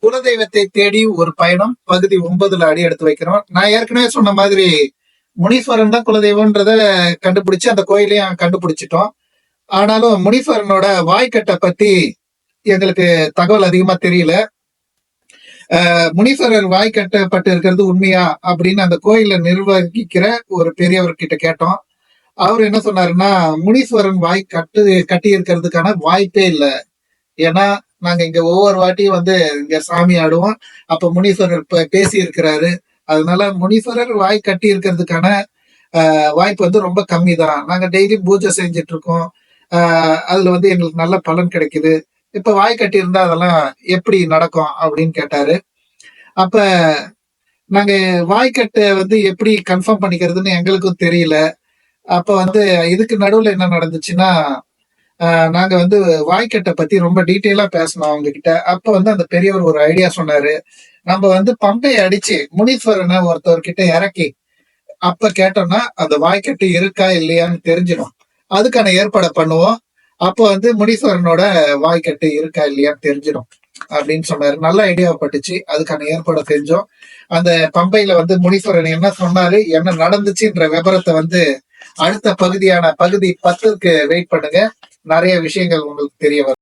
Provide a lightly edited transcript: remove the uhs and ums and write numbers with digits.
குலதெய்வத்தை தேடி ஒரு பயணம் பகுதி 9ல அடி எடுத்து வைக்கிறோம். நான் ஏற்கனவே சொன்ன மாதிரி முனீஸ்வரன் தான் குலதெய்வம்ன்றத கண்டுபிடிச்சு அந்த கோயிலையும் கண்டுபிடிச்சிட்டோம். ஆனாலும் முனீஸ்வரனோட வாய்க்கட்டை பத்தி எங்களுக்கு தகவல் அதிகமா தெரியல. முனீஸ்வரர் வாய்க்கட்டப்பட்டு இருக்கிறது உண்மையா அப்படின்னு அந்த கோயிலை நிர்வகிக்கிற ஒரு பெரியவர்கிட்ட கேட்டோம். அவர் என்ன சொன்னாருன்னா, முனீஸ்வரன் வாய் கட்டி இருக்கிறதுக்கான வாய்ப்பே இல்லை. ஏன்னா நாங்க இங்க ஒவ்வொரு வாட்டியும் இங்க சாமி ஆடுவோம். அப்ப முனீஸ்வரர் பேசி இருக்கிறாரு. அதனால முனீஸ்வரர் வாய் கட்டி இருக்கிறதுக்கான வாய்ப்பு ரொம்ப கம்மி தான். நாங்க டெய்லி பூஜை செஞ்சுட்டு இருக்கோம். அதுல எங்களுக்கு நல்ல பலன் கிடைக்குது. இப்ப வாய் கட்டி இருந்தா அதெல்லாம் எப்படி நடக்கும் அப்படின்னு கேட்டாரு. அப்ப நாங்க வாய்க்கட்டை எப்படி கன்ஃபார்ம் பண்ணிக்கிறதுன்னு எங்களுக்கும் தெரியல. அப்ப இதுக்கு நடுவுல என்ன நடந்துச்சுன்னா, நாங்க வாய்க்கட்டை பத்தி ரொம்ப டீட்டெயிலா பேசணும் அவங்க கிட்ட. அப்ப அந்த பெரியவர் ஒரு ஐடியா சொன்னாரு. நம்ம பம்பையை அடிச்சு முனீஸ்வரனை ஒருத்தவர்கிட்ட இறக்கி அப்ப கேட்டோம்னா அந்த வாய்க்கட்டு இருக்கா இல்லையான்னு தெரிஞ்சிடும். அதுக்கான ஏற்பாடை பண்ணுவோம். அப்ப முனீஸ்வரனோட வாய்க்கட்டு இருக்கா இல்லையான்னு தெரிஞ்சிடும் அப்படின்னு சொன்னாரு. நல்ல ஐடியா பட்டுச்சு. அதுக்கான ஏற்பாடை செஞ்சோம். அந்த பம்பையில முனீஸ்வரன் என்ன சொன்னாரு, என்ன நடந்துச்சுன்ற விபரத்தை அடுத்த பகுதியான பகுதி 10க்கு வெயிட் பண்ணுங்க. நிறைய விஷயங்கள் உங்களுக்கு தெரிய வரும்.